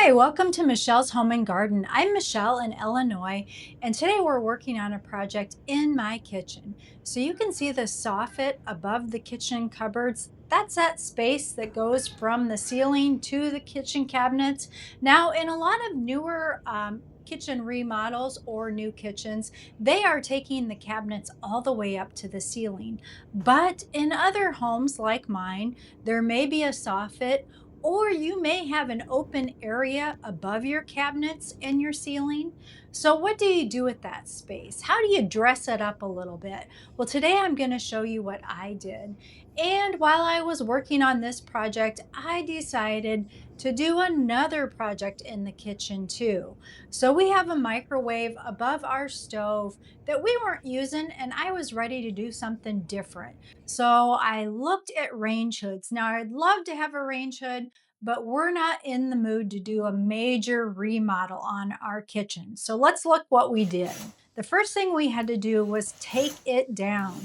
Hi, welcome to Michelle's Home and Garden. I'm Michelle in Illinois, and today we're working on a project in my kitchen. So you can see the soffit above the kitchen cupboards. That's that space that goes from the ceiling to the kitchen cabinets. Now, in a lot of newer kitchen remodels or new kitchens, they are taking the cabinets all the way up to the ceiling. But in other homes like mine, there may be a soffit or you may have an open area above your cabinets and your ceiling. So, what do you do with that space? How do you dress it up a little bit? Well, today I'm going to show you what I did. And while I was working on this project, I decided to do another project in the kitchen too. So, we have a microwave above our stove that we weren't using, and I was ready to do something different. So I looked at range hoods. Now, I'd love to have a range hood, but we're not in the mood to do a major remodel on our kitchen. So let's look what we did. The first thing we had to do was take it down.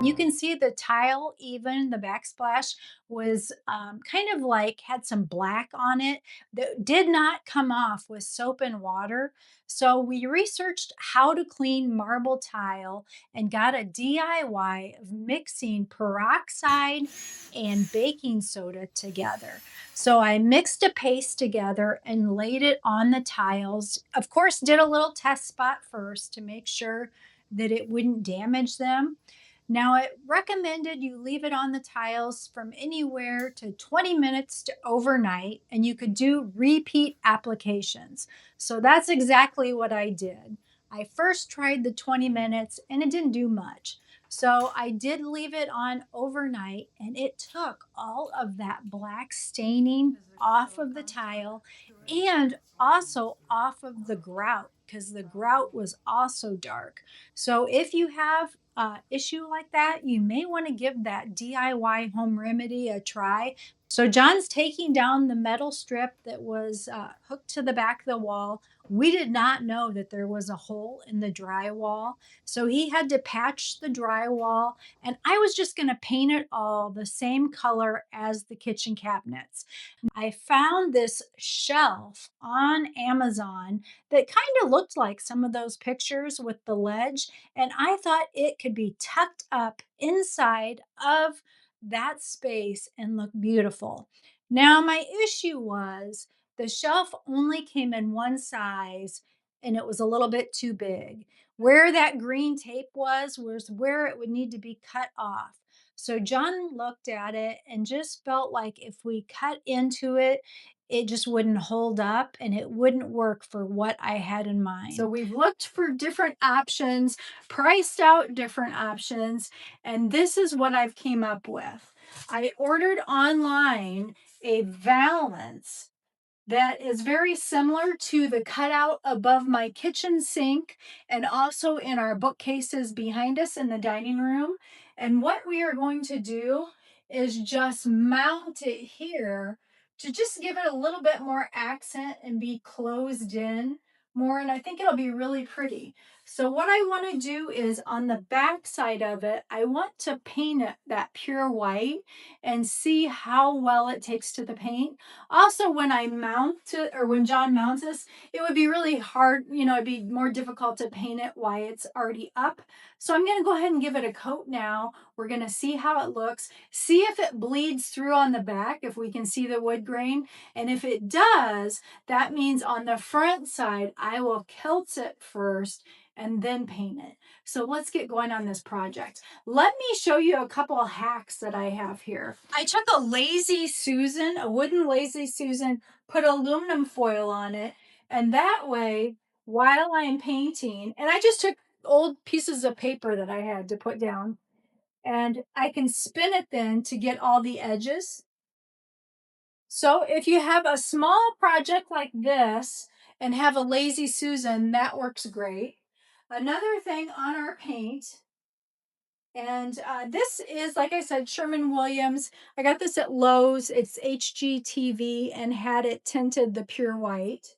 You can see the tile, even the backsplash was kind of like had some black on it that did not come off with soap and water. So we researched how to clean marble tile and got a DIY of mixing peroxide and baking soda together. So I mixed a paste together and laid it on the tiles. Of course, did a little test spot first to make sure that it wouldn't damage them. Now, it recommended you leave it on the tiles from anywhere to 20 minutes to overnight, and you could do repeat applications. So that's exactly what I did. I first tried the 20 minutes and it didn't do much. So I did leave it on overnight, and it took all of that black staining off of the tile and also off of the grout because the grout was also dark. So if you have issue like that, you may want to give that DIY home remedy a try. So John's taking down the metal strip that was hooked to the back of the wall. We did not know that there was a hole in the drywall. So he had to patch the drywall, and I was just going to paint it all the same color as the kitchen cabinets. I found this shelf on Amazon that kind of looked like some of those pictures with the ledge, and I thought it could be tucked up inside of that space and look beautiful. Now, my issue was the shelf only came in one size and it was a little bit too big. Where that green tape was where it would need to be cut off. So John looked at it and just felt like if we cut into it, it just wouldn't hold up and it wouldn't work for what I had in mind. So we've looked for different options, priced out different options, and this is what I've came up with. I ordered online a valance that is very similar to the cutout above my kitchen sink and also in our bookcases behind us in the dining room. And what we are going to do is just mount it here to just give it a little bit more accent and be closed in more. And I think it'll be really pretty. So what I want to do is on the back side of it, I want to paint it that pure white and see how well it takes to the paint. Also, when I mount it, or when John mounts this, it would be really hard, it'd be more difficult to paint it while it's already up. So I'm going to go ahead and give it a coat now. We're going to see how it looks, see if it bleeds through on the back, if we can see the wood grain. And if it does, that means on the front side, I will kilt it first and then paint it. So let's get going on this project. Let me show you a couple of hacks that I have here. I took a Lazy Susan, a wooden Lazy Susan, put aluminum foil on it, and that way, while I'm painting, and I just took old pieces of paper that I had to put down. And I can spin it then to get all the edges. So if you have a small project like this and have a lazy Susan, that works great. Another thing on our paint, and this is, like I said, Sherman-Williams. I got this at Lowe's. It's HGTV and had it tinted the pure white.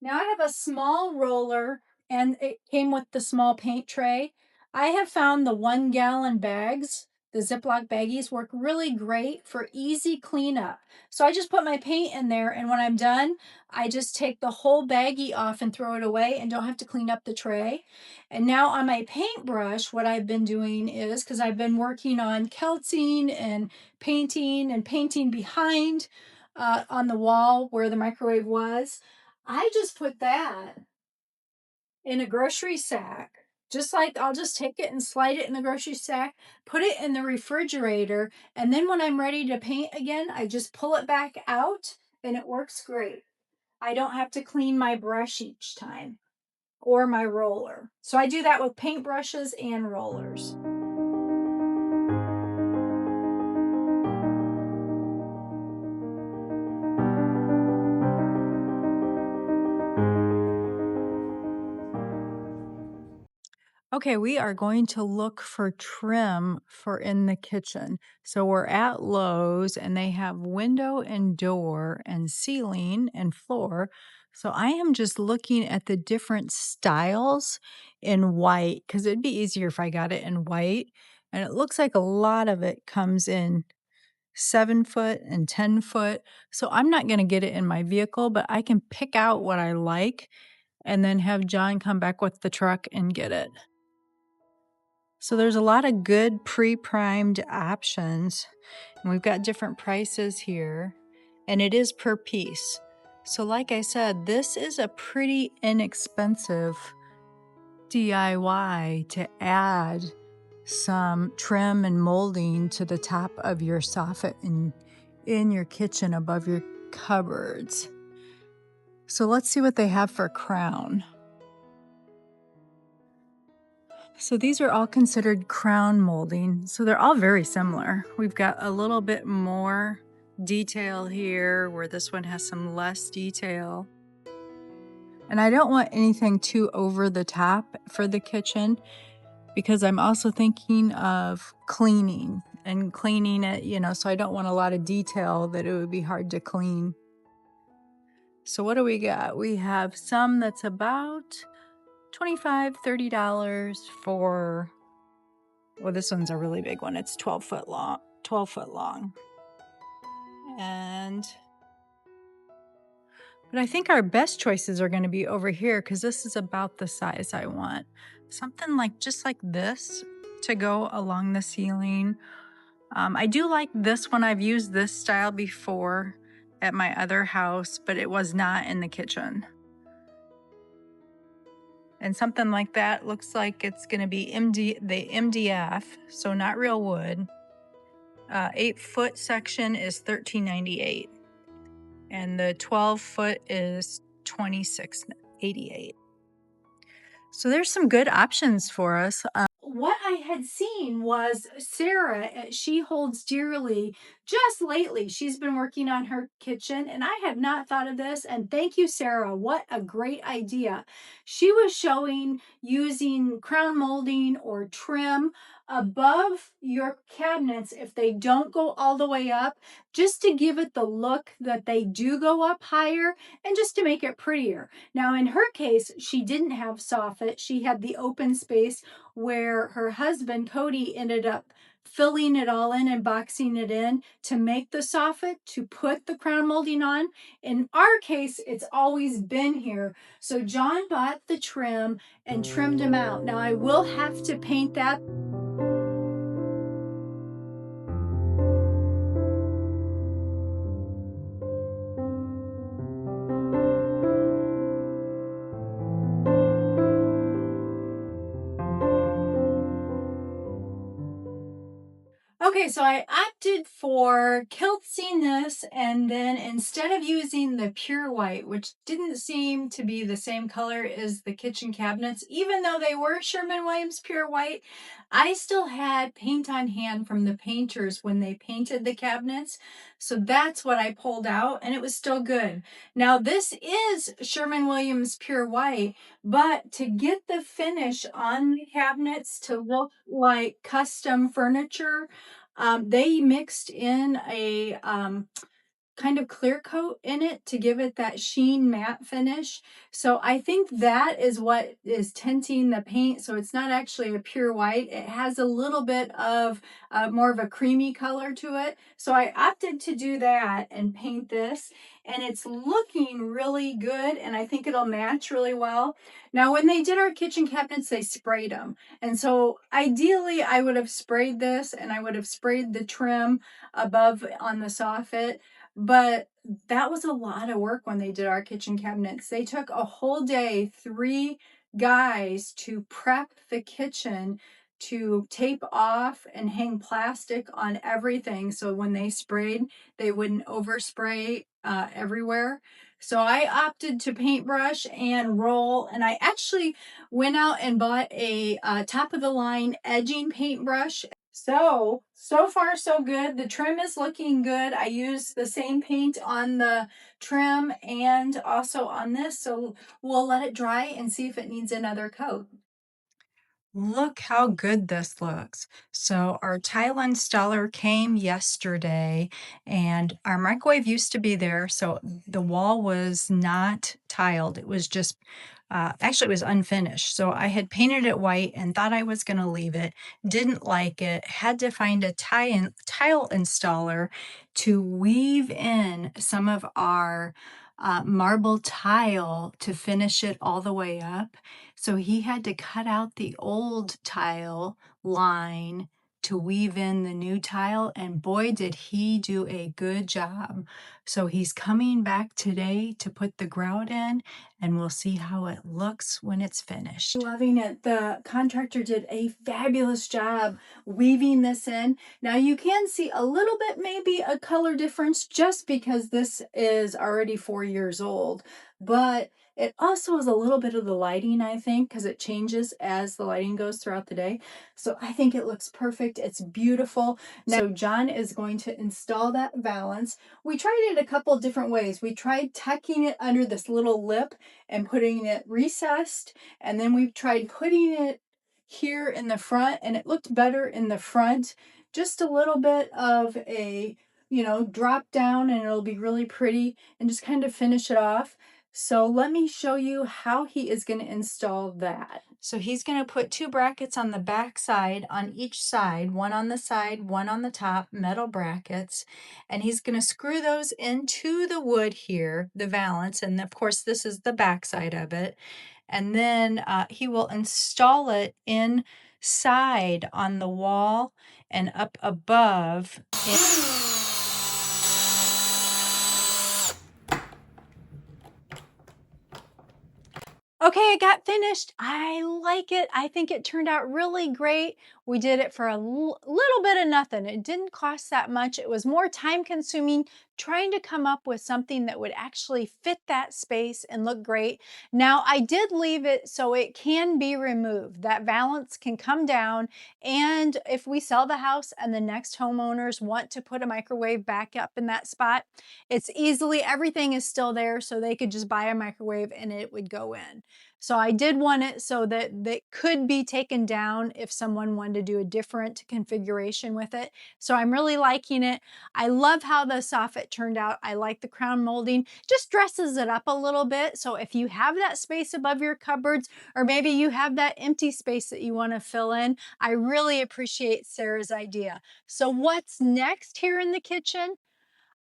Now I have a small roller and it came with the small paint tray. I have found the 1 gallon bags, the Ziploc baggies, work really great for easy cleanup. So I just put my paint in there, and when I'm done, I just take the whole baggie off and throw it away and don't have to clean up the tray. And now on my paintbrush, what I've been doing is, because I've been working on Celtsing and painting behind on the wall where the microwave was, I just put that in a grocery sack. Just like I'll just take it and slide it in the grocery sack, put it in the refrigerator, and then when I'm ready to paint again, I just pull it back out and it works great. I don't have to clean my brush each time or my roller. So I do that with paintbrushes and rollers. Okay, we are going to look for trim for in the kitchen. So we're at Lowe's and they have window and door and ceiling and floor. So I am just looking at the different styles in white because it'd be easier if I got it in white. And it looks like a lot of it comes in 7 foot and 10 foot. So I'm not going to get it in my vehicle, but I can pick out what I like and then have John come back with the truck and get it. So there's a lot of good pre-primed options, and we've got different prices here, and it is per piece. So like I said, this is a pretty inexpensive DIY to add some trim and molding to the top of your soffit in your kitchen above your cupboards. So let's see what they have for crown. So these are all considered crown molding. So they're all very similar. We've got a little bit more detail here where this one has some less detail. And I don't want anything too over the top for the kitchen because I'm also thinking of cleaning it, so I don't want a lot of detail that it would be hard to clean. So what do we got? We have some that's about $25, $30 for, well, this one's a really big one. It's 12 foot long. But I think our best choices are going to be over here because this is about the size I want. Something like just like this to go along the ceiling. I do like this one. I've used this style before at my other house, but it was not in the kitchen. And something like that looks like it's going to be the MDF, so not real wood. 8-foot section is $13.98, and the 12-foot is $26.88. So there's some good options for us. What I had seen was Sarah, she holds dearly just lately. She's been working on her kitchen, and I had not thought of this. And thank you, Sarah. What a great idea. She was showing using crown molding or trim above your cabinets if they don't go all the way up, just to give it the look that they do go up higher and just to make it prettier. Now, in her case, she didn't have soffit. She had the open space where her husband, Cody, ended up filling it all in and boxing it in to make the soffit to put the crown molding on. In our case, it's always been here. So John bought the trim and trimmed them out. Now I will have to paint that. Okay, Okay, so I opted for kilting this, and then instead of using the pure white, which didn't seem to be the same color as the kitchen cabinets, even though they were Sherwin-Williams pure white, I still had paint on hand from the painters when they painted the cabinets. So that's what I pulled out, and it was still good. Now, this is Sherwin-Williams pure white, but to get the finish on the cabinets to look like custom furniture, they mixed in a kind of clear coat in it to give it that sheen matte finish. So I think that is what is tinting the paint. So it's not actually a pure white. It has a little bit of more of a creamy color to it. So I opted to do that and paint this, and it's looking really good, and I think it'll match really well. Now, when they did our kitchen cabinets, they sprayed them. And so ideally I would have sprayed this, and I would have sprayed the trim above on the soffit, but that was a lot of work when they did our kitchen cabinets. They took a whole day, 3 guys, to prep the kitchen, to tape off and hang plastic on everything. So when they sprayed, they wouldn't overspray everywhere. So I opted to paintbrush and roll, and I actually went out and bought a top of the line edging paintbrush. So far so good. The trim is looking good. I used the same paint on the trim and also on this, so we'll let it dry and see if it needs another coat. Look how good this looks. So our tile installer came yesterday, and our microwave used to be there, so the wall was not tiled. It was just actually it was unfinished. So I had painted it white and thought I was going to leave it. Didn't like it. Had to find a tile installer to weave in some of our marble tile to finish it all the way up. So he had to cut out the old tile line to weave in the new tile, and boy, did he do a good job. So he's coming back today to put the grout in, and we'll see how it looks when it's finished. Loving it. The contractor did a fabulous job weaving this in. Now you can see a little bit, maybe a color difference, just because this is already 4 years old, but it also is a little bit of the lighting, I think, because it changes as the lighting goes throughout the day. So I think it looks perfect. It's beautiful. Now, so John is going to install that valance. We tried it a couple different ways. We tried tucking it under this little lip and putting it recessed. And then we tried putting it here in the front, and it looked better in the front. Just a little bit of a, drop down, and it'll be really pretty, and just kind of finish it off. So let me show you how he is going to install that. So he's going to put 2 brackets on the back side on each side, one on the side, one on the top, metal brackets. And he's going to screw those into the wood here, the valance. And of course, this is the back side of it. And then he will install it inside on the wall and up above. Okay, it got finished. I like it. I think it turned out really great. We did it for a little bit of nothing. It didn't cost that much. It was more time consuming trying to come up with something that would actually fit that space and look great. Now, I did leave it so it can be removed. That valance can come down, and if we sell the house and the next homeowners want to put a microwave back up in that spot, everything is still there, so they could just buy a microwave and it would go in. So I did want it so that they could be taken down if someone wanted to do a different configuration with it. So I'm really liking it. I love how the soffit turned out. I like the crown molding. Just dresses it up a little bit. So if you have that space above your cupboards, or maybe you have that empty space that you want to fill in, I really appreciate Sarah's idea. So what's next here in the kitchen?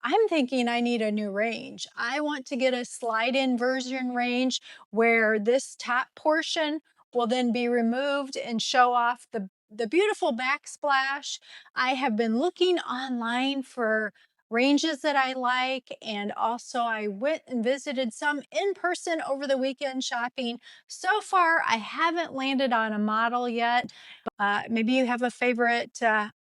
I'm thinking I need a new range. I want to get a slide-in version range where this top portion will then be removed and show off the beautiful backsplash. I have been looking online for ranges that I like, and also I went and visited some in person over the weekend shopping. So far, I haven't landed on a model yet. Maybe you have a favorite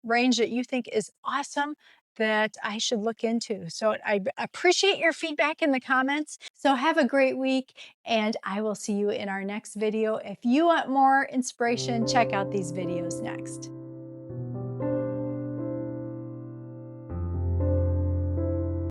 range that you think is awesome that I should look into. So I appreciate your feedback in the comments. So have a great week, and I will see you in our next video. If you want more inspiration, check out these videos next.